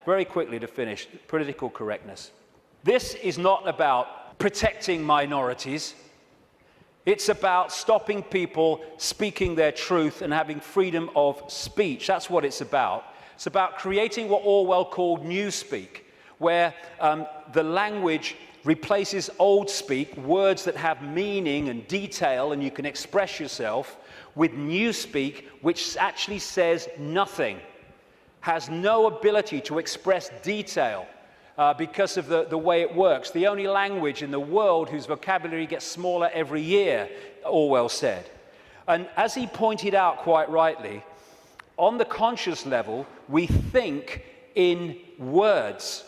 Very quickly to finish, political correctness. This is not about protecting minorities. It's about stopping people speaking their truth and having freedom of speech. That's what it's about. It's about creating what Orwell called newspeak, where the language replaces old speak, words that have meaning and detail and you can express yourself, with newspeak, which actually says nothing, has no ability to express detail because of the way it works. The only language in the world whose vocabulary gets smaller every year, Orwell said. And as he pointed out quite rightly, on the conscious level, we think in words.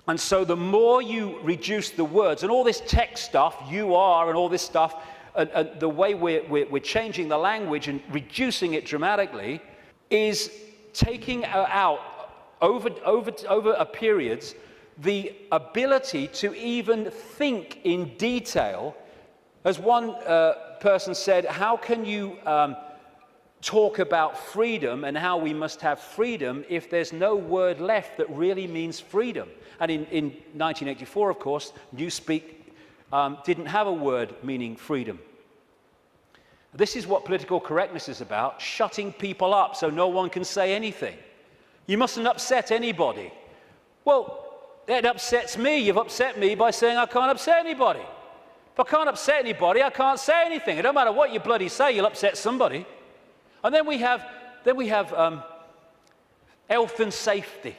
And so the more you reduce the words, and all this tech stuff, you are, and all this stuff, and the way we're changing the language and reducing it dramatically, is taking out, over a periods, the ability to even think in detail. As one person said, how can you talk about freedom and how we must have freedom if there's no word left that really means freedom? And in 1984, of course, newspeak didn't have a word meaning freedom. This is what political correctness is about, shutting people up so no one can say anything. You mustn't upset anybody. Well, it upsets me. You've upset me by saying I can't upset anybody. If I can't upset anybody, I can't say anything. It don't matter what you bloody say, you'll upset somebody. And then we have health and safety.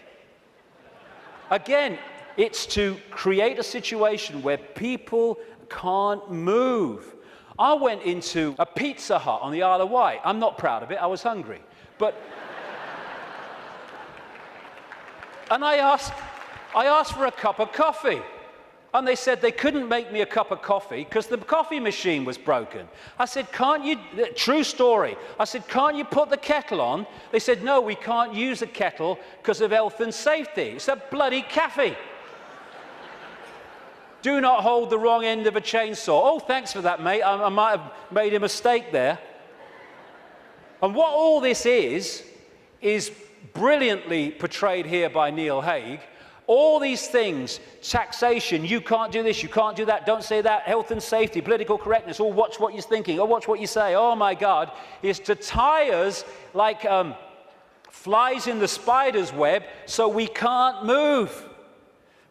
Again, it's to create a situation where people can't move. I went into a Pizza Hut on the Isle of Wight. I'm not proud of it, I was hungry. And I asked for a cup of coffee. And they said they couldn't make me a cup of coffee because the coffee machine was broken. I said, can't you, true story, I said, can't you put the kettle on? They said, no, we can't use a kettle because of health and safety. It's a bloody cafe. Do not hold the wrong end of a chainsaw. Oh, thanks for that, mate. I might have made a mistake there. And what all this is brilliantly portrayed here by Neil Haig. All these things, taxation, you can't do this, you can't do that, don't say that, health and safety, political correctness, oh, watch what you're thinking, oh, watch what you say, oh my God, is to tie us like flies in the spider's web so we can't move.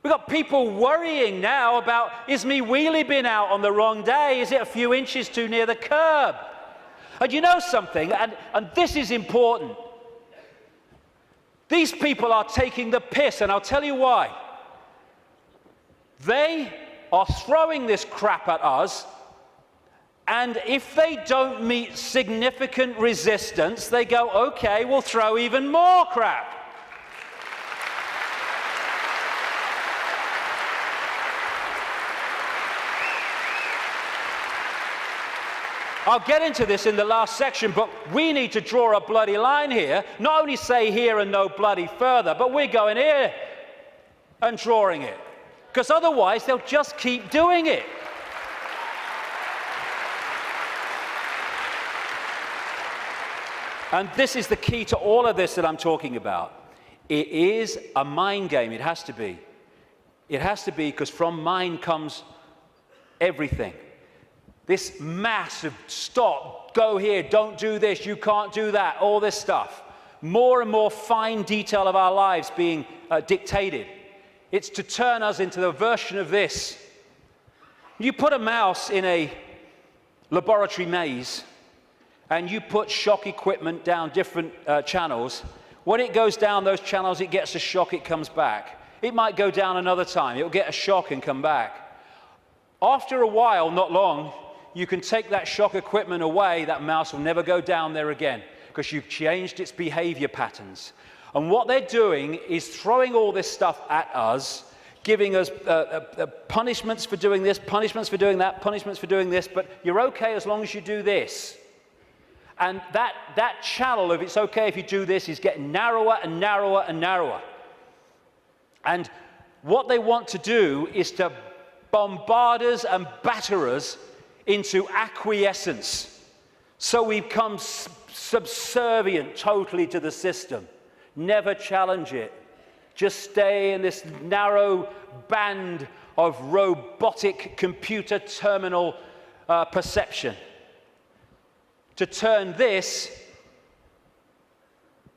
We've got people worrying now about, is me wheelie bin out on the wrong day? Is it a few inches too near the curb? And you know something, and this is important. These people are taking the piss, and I'll tell you why. They are throwing this crap at us, and if they don't meet significant resistance, they go, okay, we'll throw even more crap. I'll get into this in the last section, but we need to draw a bloody line here. Not only say here and no bloody further, but we're going here and drawing it. Because otherwise, they'll just keep doing it. And this is the key to all of this that I'm talking about. It is a mind game. It has to be. It has to be, because from mind comes everything. This massive stop, go here, don't do this, you can't do that, all this stuff. More and more fine detail of our lives being dictated. It's to turn us into the version of this. You put a mouse in a laboratory maze and you put shock equipment down different channels. When it goes down those channels, it gets a shock, it comes back. It might go down another time, it'll get a shock and come back. After a while, not long, you can take that shock equipment away, that mouse will never go down there again because you've changed its behavior patterns. And what they're doing is throwing all this stuff at us, giving us punishments for doing this, punishments for doing that, punishments for doing this, but you're okay as long as you do this. And that channel of it's okay if you do this is getting narrower and narrower and narrower. And what they want to do is to bombard us and batter us into acquiescence. So we become subservient totally to the system. Never challenge it. just stay in this narrow band of robotic computer terminal perception. To turn this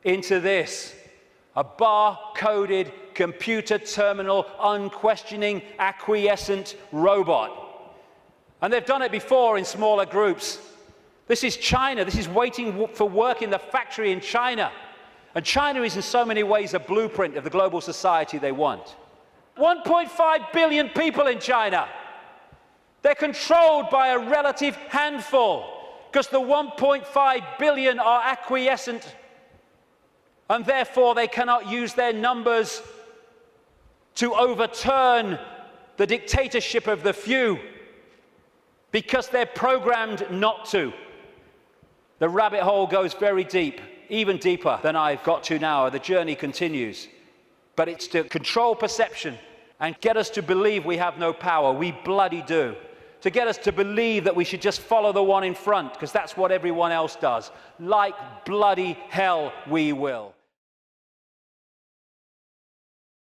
into this, a bar-coded, computer terminal, unquestioning, acquiescent robot. And they've done it before in smaller groups. This is China. This is waiting for work in the factory in China. And China is in so many ways a blueprint of the global society they want. 1.5 billion people in China. They're controlled by a relative handful because the 1.5 billion are acquiescent, and therefore they cannot use their numbers to overturn the dictatorship of the few because they're programmed not to. The rabbit hole goes very deep, even deeper than I've got to now. The journey continues. But it's to control perception and get us to believe we have no power. We bloody do. To get us to believe that we should just follow the one in front because that's what everyone else does. Like bloody hell we will.